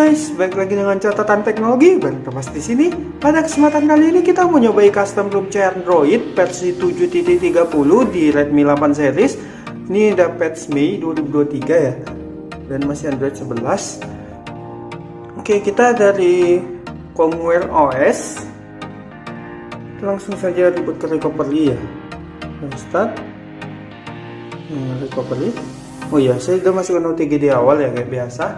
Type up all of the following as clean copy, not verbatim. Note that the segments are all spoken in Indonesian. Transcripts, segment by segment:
guys, balik lagi dengan catatan teknologi bareng Thomas di sini. Pada kesempatan kali ini kita mau nyobai custom room chair Android versi 7.30 di Redmi 8 series. Ini udah patch Mei 2023 ya. Dan masih Android 11. Oke, kita dari Comwear OS. Langsung saja reboot ke recovery ya. Start. Recovery. Oh iya, saya udah masukkan OTG di awal ya kayak biasa.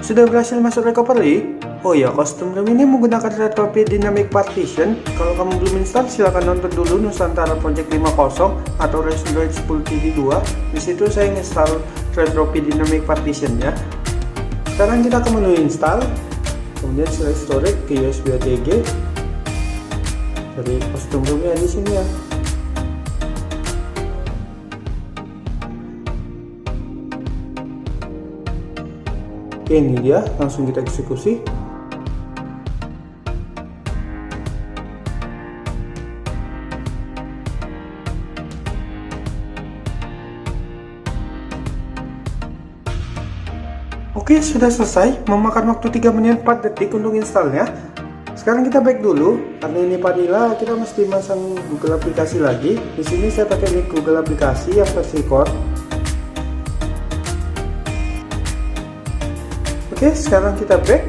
Sudah berhasil masuk recovery. Oh ya, custom room ini menggunakan Retropie Dynamic Partition. Kalau kamu belum install, silahkan nonton dulu Nusantara Project 50 atau Android 10.2. Di situ saya install Retropie Dynamic Partition ya. Sekarang kita ke menu install, kemudian select storage ke USB OTG. Dari custom roomnya di sini ya. Oke, ini dia, langsung kita eksekusi. Oke, sudah selesai, memakan waktu 3 menit 4 detik untuk installnya. Sekarang kita back dulu, karena ini vanilla, kita mesti masang Google aplikasi lagi. Di sini saya pakai Google aplikasi yang versi core. Oke, sekarang kita back,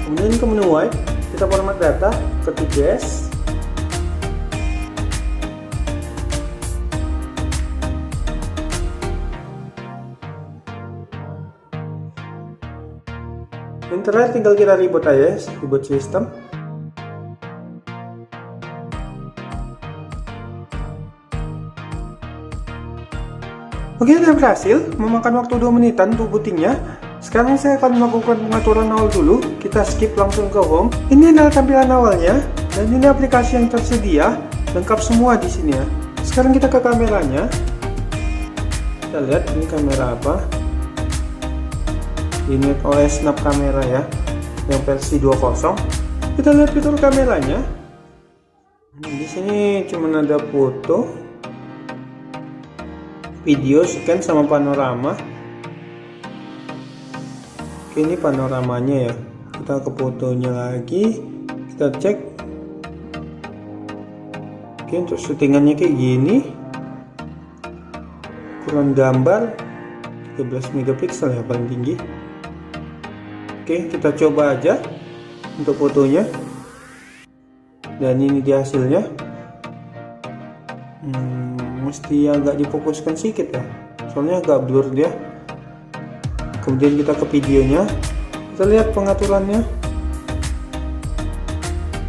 kemudian ke menu wipe, kita format data, ketik yes. Yang terakhir tinggal kita reboot aja, reboot sistem. Oke, sudah berhasil, memakan waktu 2 menitan untuk bootingnya. Sekarang saya akan melakukan pengaturan awal dulu. Kita skip langsung ke home. Ini adalah tampilan awalnya, dan ini aplikasi yang tersedia, lengkap semua di sini ya. Sekarang kita ke kameranya. Kita lihat ini kamera apa. Ini OS Snap kamera ya, yang versi 20. Kita lihat fitur kameranya. Di sini cuma ada foto, video, scan sama panorama. Oke, ini panoramanya ya. Kita ke fotonya lagi, kita cek. Oke, untuk settingannya kayak gini. Ukuran gambar 13 megapiksel ya paling tinggi. Oke, kita coba aja untuk fotonya. Dan ini dia hasilnya. Mesti agak difokuskan sedikit ya, soalnya agak blur dia. Kemudian kita ke videonya, kita lihat pengaturannya.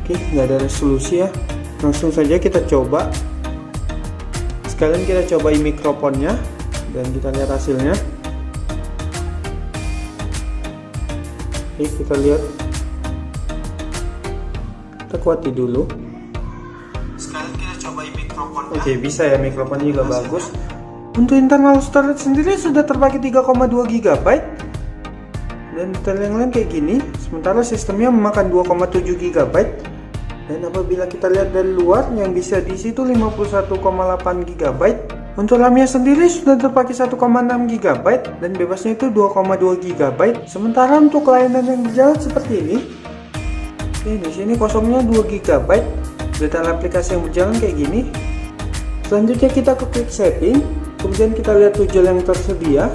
Oke, nggak ada resolusi ya, langsung saja kita coba. Sekalian kita cobain mikrofonnya dan kita lihat hasilnya. Oke, kita lihat, kita kuati dulu. Oke, bisa ya, mikrofonnya juga bagus. Untuk internal storage sendiri sudah terbagi 3,2 GB. Dan detail yang lain kayak gini. Sementara sistemnya memakan 2,7 GB. Dan apabila kita lihat dari luar, yang bisa diisi itu 51,8 GB. Untuk RAM-nya sendiri sudah terpakai 1,6 GB dan bebasnya itu 2,2 GB. Sementara untuk layanan yang berjalan seperti ini. Oke, di sini kosongnya 2 GB. Detail aplikasi yang berjalan kayak gini. Selanjutnya kita ke quick setting, kemudian kita lihat tool yang tersedia.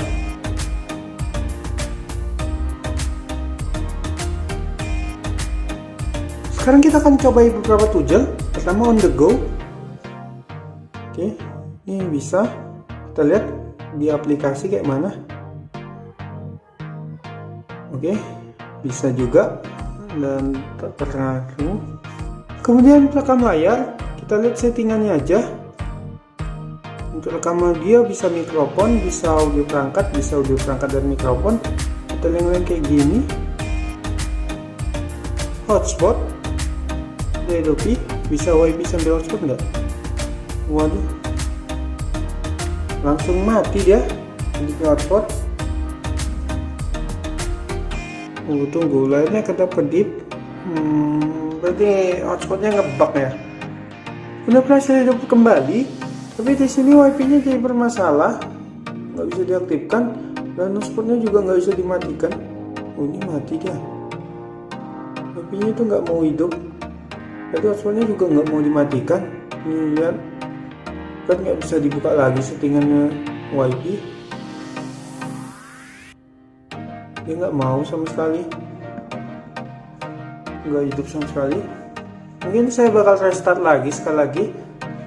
Sekarang kita akan coba beberapa tool. Pertama on the go. Oke, ini bisa kita lihat di aplikasi kayak mana. Oke, bisa juga dan tak terlalu. Kemudian rekam layar, kita lihat settingannya aja. Untuk rekaman dia bisa mikrofon, bisa audio perangkat dan mikrofon. Kita lain kayak gini. Hotspot, Adobe, bisa WiFi sambil hotspot nggak? Waduh, langsung mati dia. Ini hotspot. Tunggu, layarnya kedap-kedip. Berarti hotspotnya ngebug ya. Udah berhasil hidup kembali. Tapi di sini wifi-nya jadi bermasalah. nggak bisa diaktifkan, dan hotspotnya juga nggak bisa dimatikan. Oh, ini mati dia, wifi-nya itu nggak mau hidup. Tadi hotspotnya juga nggak mau dimatikan. Ini lihat kan, nggak bisa dibuka lagi settingannya wifi. Dia nggak mau sama sekali, nggak hidup sama sekali. Mungkin saya bakal restart lagi sekali lagi,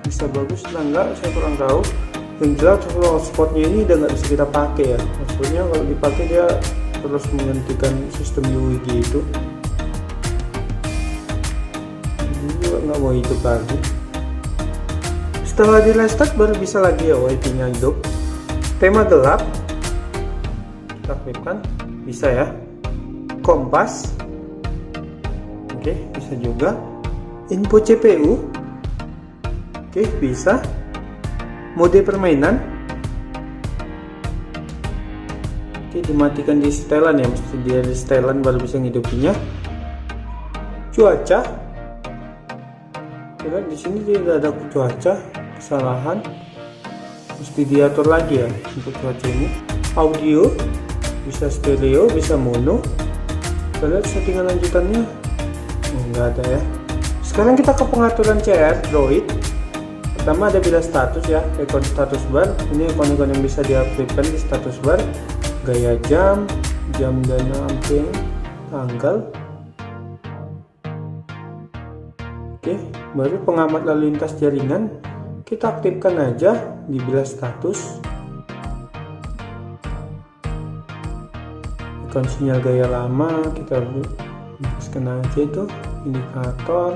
bisa bagus atau enggak saya kurang tahu. Yang jelas kalau hotspotnya ini udah nggak bisa kita pakai ya. Hotspotnya kalau dipakai dia terus menghentikan sistem UWG itu. Ini juga nggak mau hidup lagi. Setelah di restart baru bisa lagi ya wifi nya hidup. Tema gelap kita aktifkan, bisa ya. Kompas, oke, bisa juga. Info CPU, oke, bisa. Mode permainan, oke, dimatikan di setelan ya, mesti dia di setelan baru bisa ngidupinya. Cuaca, lihat di sini tidak ada cuaca, kesalahan, mesti diatur lagi ya untuk cuaca ini. Audio, bisa stereo, bisa mono. Kita lihat settingan lanjutannya, nggak ada ya. Sekarang kita ke pengaturan CR Droid. Pertama ada bila status ya, ikon status bar. Ini ikon-ikon yang bisa diaktifkan di status bar. Gaya jam, jam dan amping, tanggal. Oke, baru pengamat lalu lintas jaringan. Kita aktifkan aja di bila status. Ikon sinyal gaya lama kita hapuskan aja itu. Indikator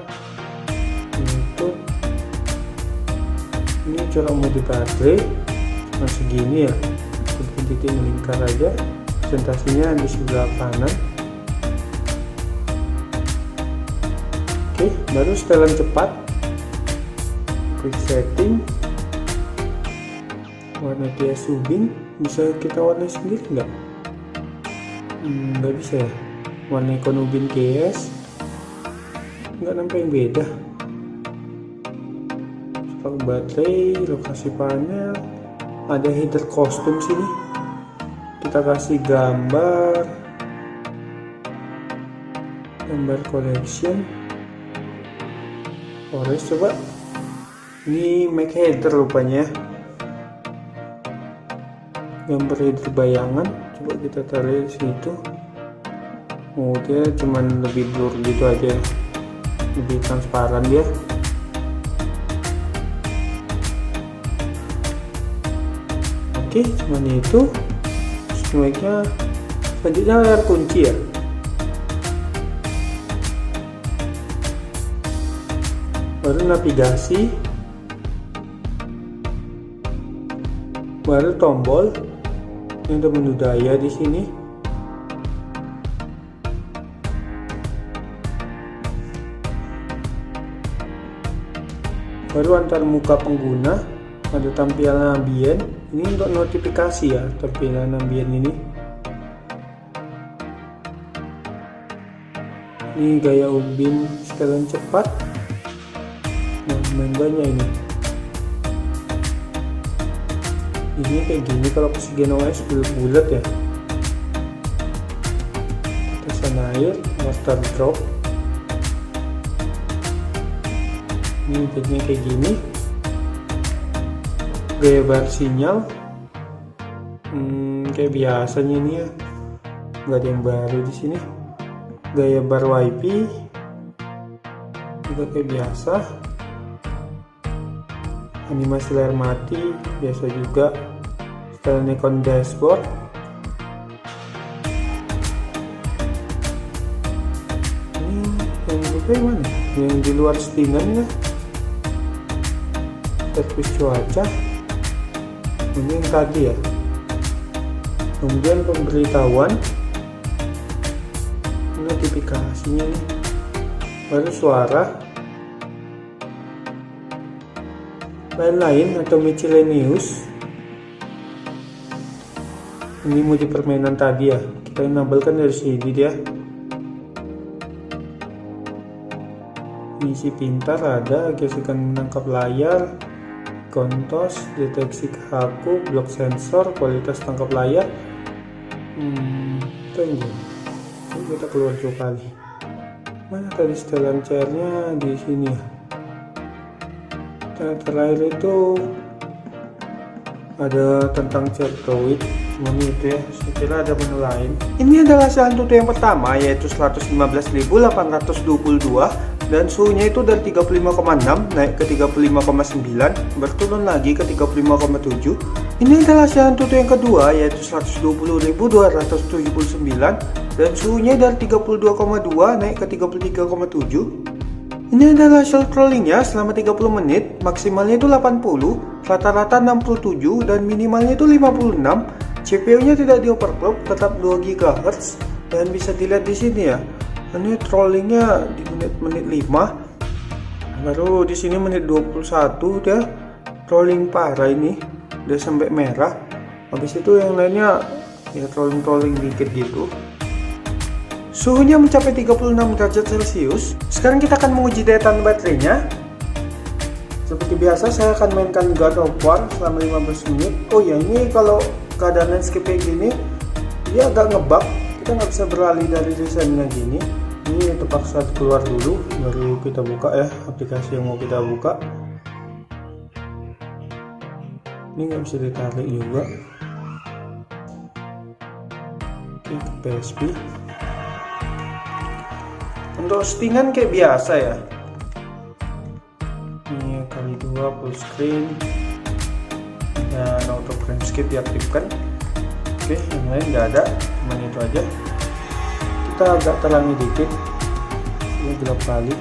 YouTube, ini colok mode baterai cuma segini ya, titik melingkar aja. Presentasinya di sebelah kanan. Oke, baru setelan cepat, quick setting, warna TS Subin. Bisa kita warna sendiri nggak? Nggak bisa ya, warna ikon Ubin KS nggak nampak yang beda. Stok baterai, lokasi panel, ada header kostum sini. Kita kasih gambar collection. Orange, coba ini make header rupanya. Gambar header bayangan, coba kita tarik di situ. Oh, dia cuman lebih blur gitu aja, lebih transparan dia. Oke, cuman itu. Semuanya selanjutnya layar kunci ya. Baru navigasi, baru tombol yang ada menu daya di sini. Baru antar muka pengguna, ada tampilan ambien. Ini untuk notifikasi ya, tampilan ambien ini. Ini gaya Ubin sekalian cepat. Nah, main banyak ini. Ini kayak gini kalau Oxygen OS bulat-bulat ya. Tetesan air, water drop. Ini jadinya kayak gini. Gaya bar sinyal kayak biasanya ini ya, nggak ada yang baru di sini. Gaya bar wifi juga kayak biasa. Animasi layar mati biasa juga. Setelan ikon dashboard. Ini yang kayak mana? Yang di luar settingan ya. Servis cuaca. Ini yang tadi ya. Kemudian pemberitahuan, notifikasinya nih. Baru suara, lain-lain atau miscellaneous. Ini mode permainan tadi ya, kita enablekan dari sini dia. Misi pintar ada, gesekan menangkap layar, kontos, deteksi kaku, blok sensor, kualitas tangkap layar. Tunggu, kita keluar 2 kali. Mana tadi setelan cairnya? Di sini ya. Terakhir itu ada tentang Certoid, itu ya. Saya kira ada menu lain. Ini adalah hasil Antutu yang pertama, yaitu 115.822 dan suhunya itu dari 35,6 naik ke 35,9, berturun lagi ke 35,7. Ini adalah hasil Antutu yang kedua, yaitu 120.279 dan suhunya dari 32,2 naik ke 33,7. Ini adalah hasil trollingnya selama 30 menit, maksimalnya itu 80, rata-rata 67 dan minimalnya itu 56. CPU-nya tidak di overclock, tetap 2 GHz dan bisa dilihat di sini ya. Ini trollingnya di menit 5. Baru di sini menit 21 dia trolling parah ini, udah sampai merah. Habis itu yang lainnya ya trolling dikit gitu. Suhunya mencapai 36 derajat Celcius. Sekarang kita akan menguji daya tahan baterainya. Seperti biasa saya akan mainkan God of War selama 15 menit. Oh ya, ini kalau keadaan landscape kayak gini dia agak ngebug, kita nggak bisa beralih dari desainnya gini. Ini terpaksa keluar dulu, baru kita buka ya aplikasi yang mau kita buka. Ini nggak bisa ditarik juga. Oke, ke PSP. Untuk settingan kayak biasa ya, ini kali 2 full screen dan auto frame skip diaktifkan. Oke, yang lain nggak ada, cuma itu aja. Kita agak terangi dikit, ini gelap kali.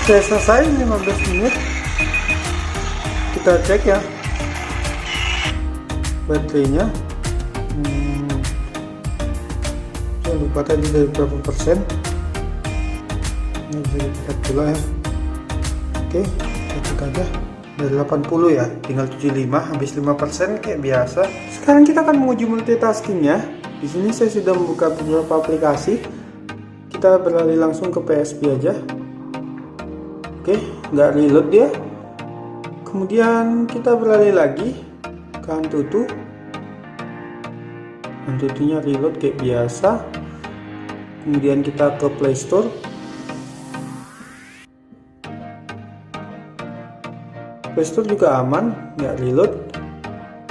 Oke, selesai 15 menit. Kita cek ya baterainya. Saya lupa tadi dari berapa persen. Ini bisa kita cek dulu ya. Oke, kita cek aja dari 80 ya, tinggal 75, habis 5% kayak biasa. Sekarang kita akan menguji multitaskingnya. Di sini saya sudah membuka beberapa aplikasi. Kita beralih langsung ke PSP aja. Oke, nggak reload dia. Kemudian kita beralih lagi ke Antutu. Antutunya reload kayak biasa. Kemudian kita ke Play Store. Play Store juga aman, nggak reload.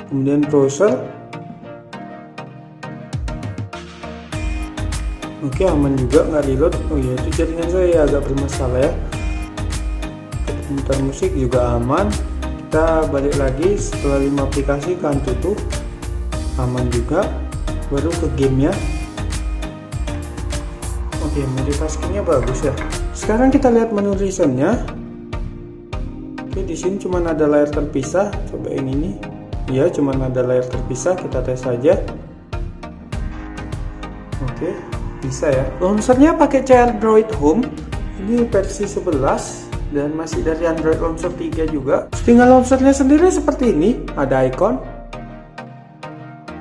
Kemudian browser. Oke, aman juga, nggak reload. Oh iya, itu jaringan saya agak bermasalah ya. Komputer musik juga aman. Kita balik lagi setelah 5 aplikasi ke Antutu, aman juga. Baru ke gamenya. Oke, multitaskingnya bagus ya. Sekarang kita lihat menu reasonnya. Oke, di sini cuma ada layar terpisah. Coba yang ini. Iya, cuma ada layar terpisah. Kita tes saja. Oke, bisa ya. Launchernya pakai CR Droid Home. Ini versi 11. Dan masih dari Android Launcher 3 juga. Tinggal launchernya sendiri seperti ini. Ada icon,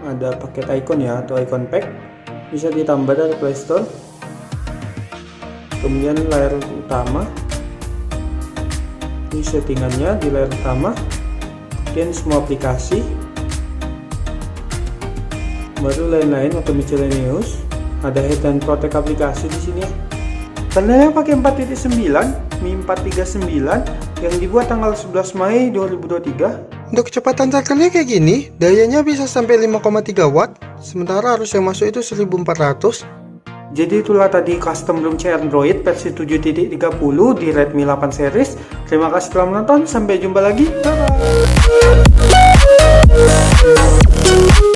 ada paket icon ya, atau icon pack. Bisa ditambah dari Play Store. Kemudian layar utama. Ini settingannya di layar utama. Kemudian semua aplikasi. Baru lain-lain atau miscellaneous. Ada head and protect aplikasi di sini. Panelnya pakai 4.9 Mi 439 yang dibuat tanggal 11 Mei 2023. Untuk kecepatan chargernya kayak gini, dayanya bisa sampai 5,3 watt, sementara arus yang masuk itu 1400. Jadi itulah tadi custom ROM CR Android versi 7.30 di Redmi 8 series. Terima kasih telah menonton, sampai jumpa lagi. Bye bye.